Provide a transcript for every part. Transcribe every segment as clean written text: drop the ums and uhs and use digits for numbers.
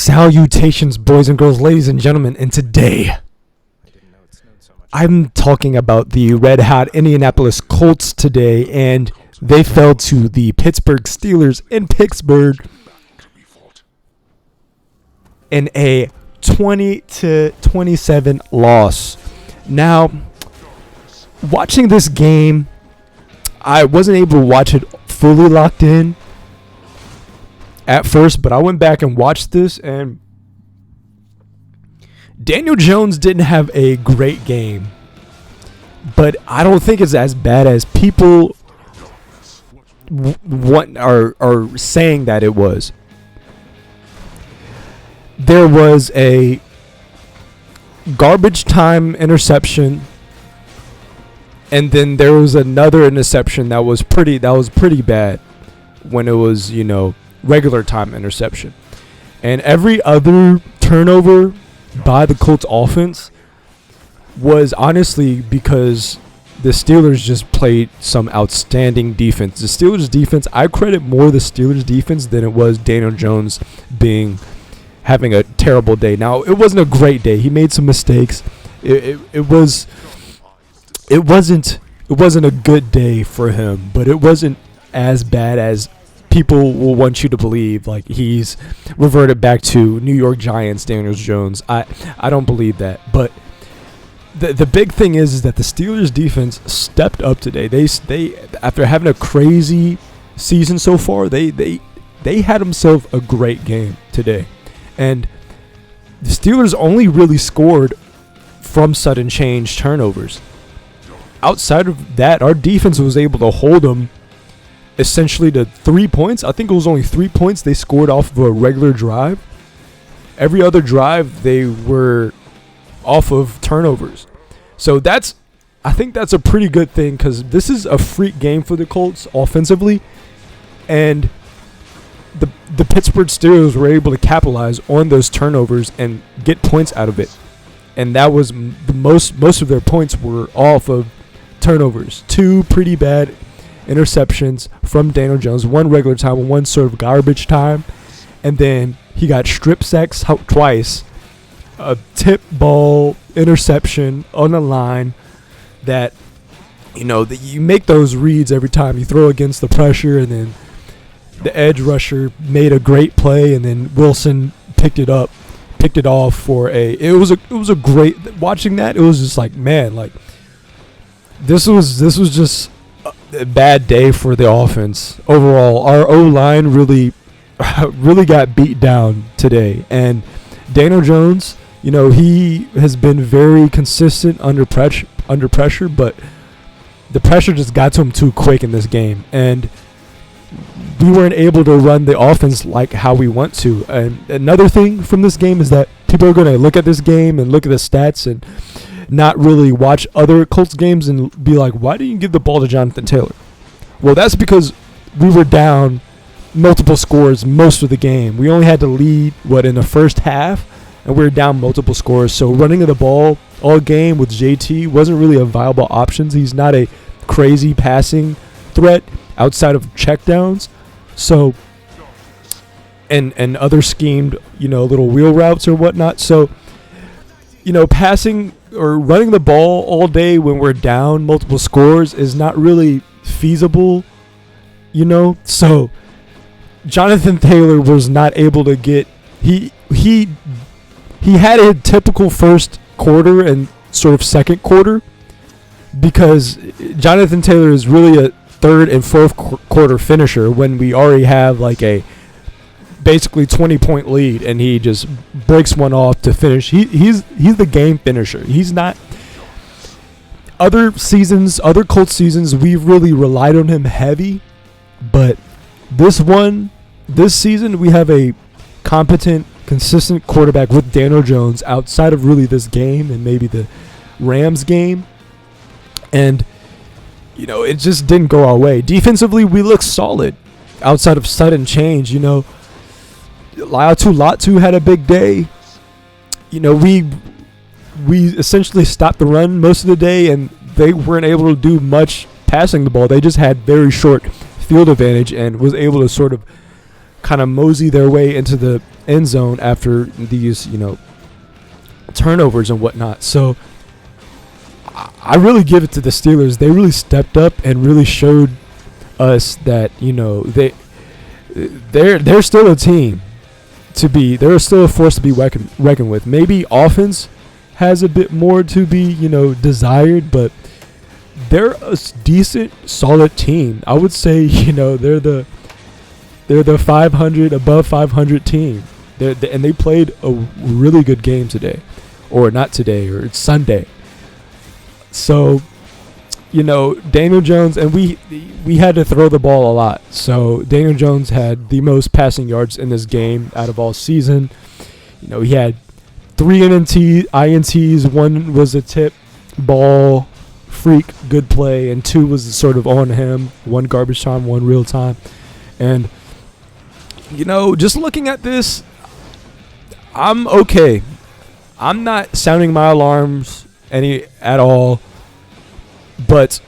Salutations, boys and girls, ladies and gentlemen, and today I'm talking about the red hot Indianapolis Colts today, and they fell to the Pittsburgh Steelers in Pittsburgh in a 20-27 loss. Now, watching this game, I wasn't able to watch it fully locked in at first, but I went back and watched this, and Daniel Jones didn't have a great game, but I don't think it's as bad as people are saying that it was. There was a garbage time interception, and then there was another interception that was pretty bad when it was, regular time interception. And every other turnover by the Colts offense was honestly because the Steelers just played some outstanding defense. The Steelers defense, I credit more the Steelers defense than it was Daniel Jones having a terrible day. Now, it wasn't a great day. He made some mistakes. It wasn't a good day for him, but it wasn't as bad as people will want you to believe. Like, he's reverted back to New York Giants Daniel Jones. I don't believe that. But the big thing is that the Steelers defense stepped up today. They after having a crazy season so far, they had themselves a great game today. And the Steelers only really scored from sudden change turnovers. Outside of that, our defense was able to hold them essentially to 3 points. I think it was only 3 points they scored off of a regular drive. Every other drive, they were off of turnovers. So I think that's a pretty good thing, because this is a freak game for the Colts offensively. And the Pittsburgh Steelers were able to capitalize on those turnovers and get points out of it. And that was the most of their points were off of turnovers. 2 pretty bad interceptions from Daniel Jones, 1 regular time, 1 sort of garbage time, and then he got strip sacks twice, a tip ball interception on the line that, you make those reads every time you throw against the pressure, and then the edge rusher made a great play, and then Wilson picked it off for it was a great, watching that, it was just like, man, like this was just a bad day for the offense overall. Our O-line really got beat down today, and Daniel Jones, he has been very consistent under pressure, but the pressure just got to him too quick in this game, and we weren't able to run the offense like how we want to. And another thing from this game is that people are going to look at this game and look at the stats and not really watch other Colts games and be like, why didn't you give the ball to Jonathan Taylor? Well, that's because we were down multiple scores most of the game. We only had to lead, in the first half, and we were down multiple scores. So running of the ball all game with JT wasn't really a viable option. He's not a crazy passing threat outside of checkdowns. So, and other schemed, little wheel routes or whatnot. So, passing or running the ball all day when we're down multiple scores is not really feasible, So, Jonathan Taylor was not able to get, he had a typical first quarter and sort of second quarter, because Jonathan Taylor is really a third and fourth quarter finisher when we already have like a basically 20-point lead, and he just breaks one off to finish. He's the game finisher. He's not. Other Colts seasons, we've really relied on him heavy, but this season we have a competent, consistent quarterback with Daniel Jones outside of really this game and maybe the Rams game, and it just didn't go our way. Defensively, we look solid outside of sudden change. Latu had a big day. We essentially stopped the run most of the day, and they weren't able to do much passing the ball. They just had very short field advantage and was able to sort of kind of mosey their way into the end zone after these, turnovers and whatnot. So I really give it to the Steelers. They really stepped up and really showed us that they're still a team to be. They're still a force to be reckoned with. Maybe offense has a bit more to be desired, but they're a decent, solid team. I would say they're the 500 above 500 team. And they played a really good game today, or not today, or it's Sunday. So, Daniel Jones, and we had to throw the ball a lot. So Daniel Jones had the most passing yards in this game out of all season. He had 3 INTs. 1 was a tip ball, freak, good play, and 2 was sort of on him. 1 garbage time, 1 real time. And, just looking at this, I'm okay. I'm not sounding my alarms at all. But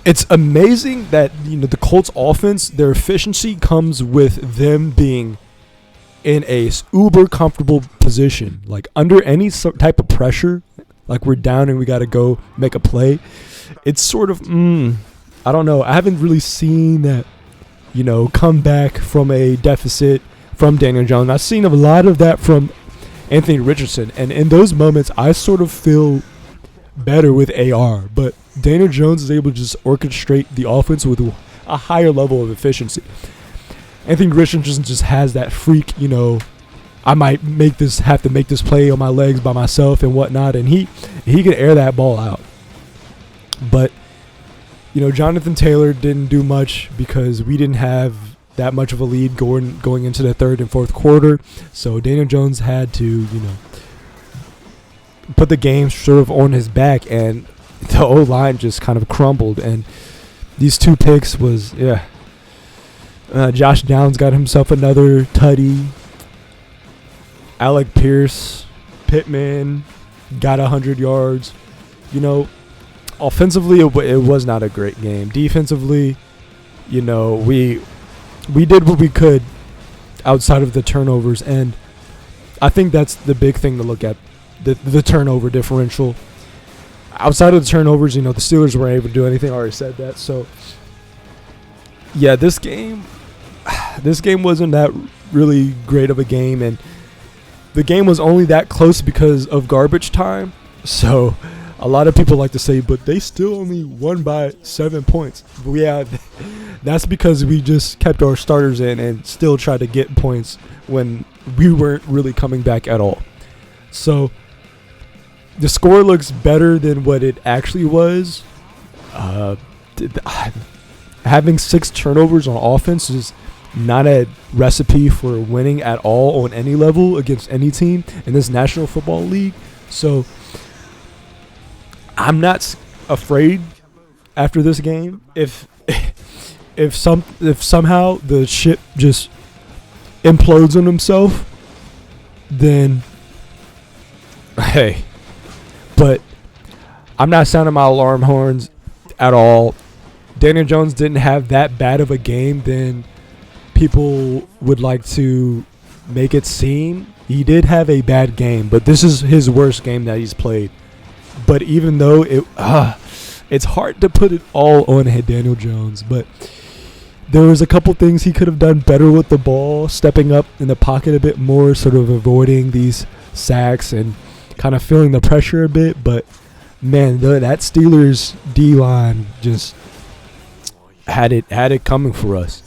it's amazing that the Colts offense, their efficiency comes with them being in a uber comfortable position, like under any type of pressure, like we're down and we got to go make a play. It's sort of I don't know. I haven't really seen that come back from a deficit from Daniel Jones. I've seen a lot of that from Anthony Richardson, and in those moments I sort of feel better with AR, but Daniel Jones is able to just orchestrate the offense with a higher level of efficiency. Anthony Richardson just has that freak, I might have to make this play on my legs by myself and whatnot, and he can air that ball out. But Jonathan Taylor didn't do much because we didn't have that much of a lead going into the third and fourth quarter. So Daniel Jones had to put the game sort of on his back, and the O-line just kind of crumbled. And these 2 picks was, Josh Downs got himself another tutty. Alec Pierce, Pittman got 100 yards. Offensively, it was not a great game. Defensively, we did what we could outside of the turnovers, and I think that's the big thing to look at. The turnover differential. Outside of the turnovers, the Steelers weren't able to do anything. I already said that. So, yeah, this game wasn't that really great of a game, and the game was only that close because of garbage time. So, a lot of people like to say, but they still only won by 7 points. But yeah, that's because we just kept our starters in and still tried to get points when we weren't really coming back at all. So, the score looks better than what it actually was. Having 6 turnovers on offense is not a recipe for winning at all on any level against any team in this National Football League. So I'm not afraid after this game. If somehow the ship just implodes on himself, then hey. But I'm not sounding my alarm horns at all. Daniel Jones didn't have that bad of a game than people would like to make it seem. He did have a bad game, but this is his worst game that he's played. But even though it's hard to put it all on Daniel Jones, but there was a couple things he could have done better with the ball, stepping up in the pocket a bit more, sort of avoiding these sacks and kind of feeling the pressure a bit. But man, that Steelers D-line just had it coming for us,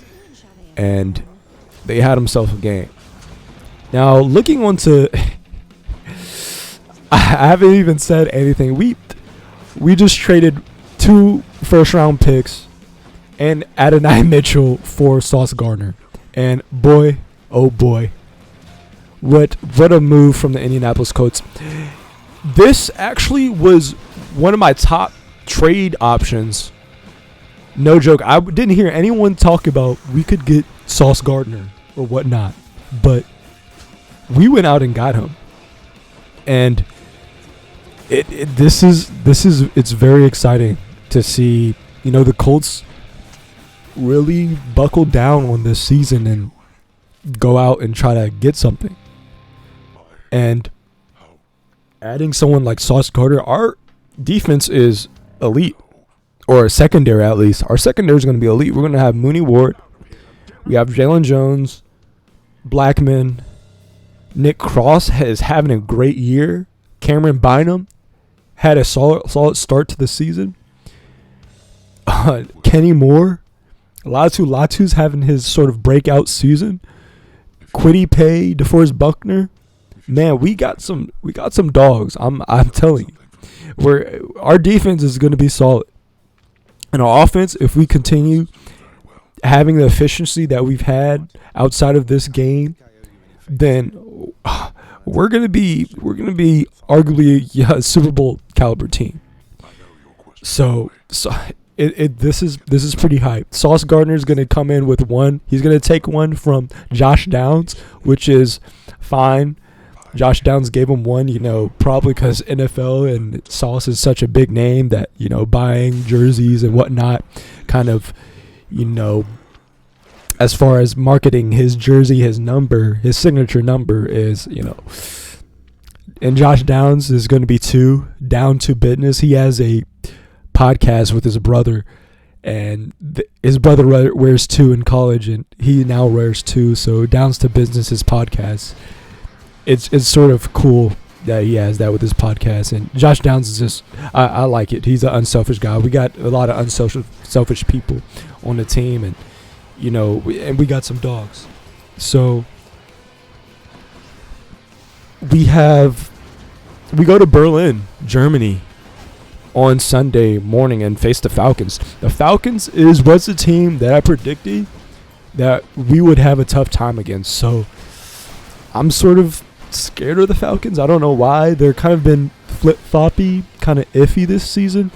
and they had themselves a game. Now looking on to I haven't even said anything. We just traded 2 first-round picks and Adonai Mitchell for Sauce Gardner, and boy, oh boy, what a move from the Indianapolis Colts. This actually was one of my top trade options. No joke. I didn't hear anyone talk about we could get Sauce Gardner or whatnot, but we went out and got him. And it's very exciting to see, the Colts really buckle down on this season and go out and try to get something. And adding someone like Sauce Gardner, our defense is elite, or a secondary at least. Our secondary is going to be elite. We're going to have Mooney Ward. We have Jalen Jones, Blackman. Nick Cross is having a great year. Cameron Bynum had a solid start to the season. Kenny Moore. Latu's having his sort of breakout season. Kwity Paye, DeForest Buckner. Man, we got some dogs. I'm telling you. Our defense is going to be solid. And our offense, if we continue having the efficiency that we've had outside of this game, then we're gonna be arguably a Super Bowl caliber team. So this is pretty hype. Sauce Gardner is gonna come in with one. He's gonna take one from Josh Downs, which is fine. Josh Downs gave him one, probably because NFL and Sauce is such a big name that, buying jerseys and whatnot kind of, as far as marketing his jersey, his signature number is, and Josh Downs is going to be down to business. He has a podcast with his brother, and his brother wears 2 in college, and he now wears 2. So Downs to Business, his podcast. It's sort of cool that he has that with his podcast. And Josh Downs is just, I like it. He's an unselfish guy. We got a lot of selfish people on the team, and and we got some dogs. So we go to Berlin, Germany on Sunday morning and face the Falcons. The Falcons was the team that I predicted that we would have a tough time against. So I'm sort of scared of the Falcons. I don't know why. They're kind of been flip-floppy, kind of iffy this season.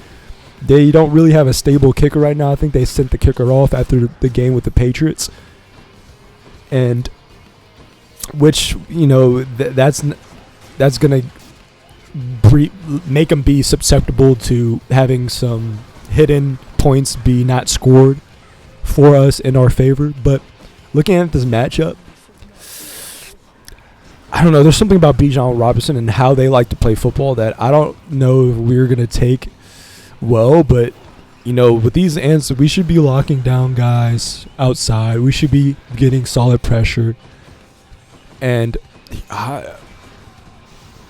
They don't really have a stable kicker right now. I think they sent the kicker off after the game with the Patriots. And which, that's going to make them be susceptible to having some hidden points be not scored for us in our favor. But looking at this matchup, I don't know. There's something about Bijan Robinson and how they like to play football that I don't know if we're going to take well. But, with these answers, we should be locking down guys outside. We should be getting solid pressure. And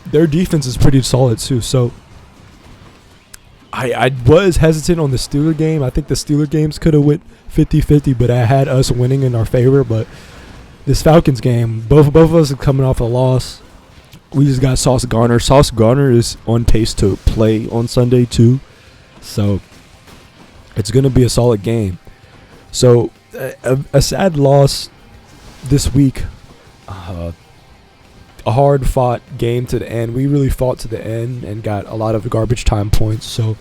their defense is pretty solid, too. So I was hesitant on the Steeler game. I think the Steeler games could have went 50-50, but I had us winning in our favor. But this Falcons game, both of us are coming off a loss. We just got Sauce Gardner. Sauce Gardner is on pace to play on Sunday too, so it's going to be a solid game. So a sad loss this week. A hard-fought game to the end. We really fought to the end and got a lot of garbage time points, so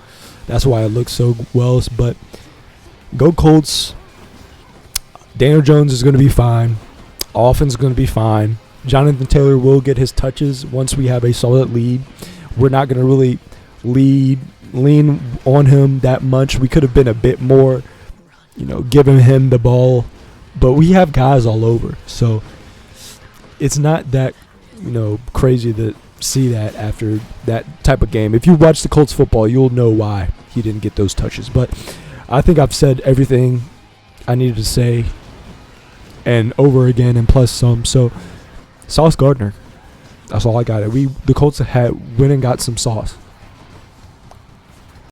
that's why it looks so well. But go Colts. Daniel Jones is going to be fine. Offense is going to be fine. Jonathan Taylor will get his touches once we have a solid lead. We're not going to really lean on him that much. We could have been a bit more, giving him the ball. But we have guys all over. So it's not that, crazy to see that after that type of game. If you watch the Colts football, you'll know why he didn't get those touches. But I think I've said everything I needed to say and over again and plus some. So Sauce Gardner, that's all I got. The Colts went and got some sauce.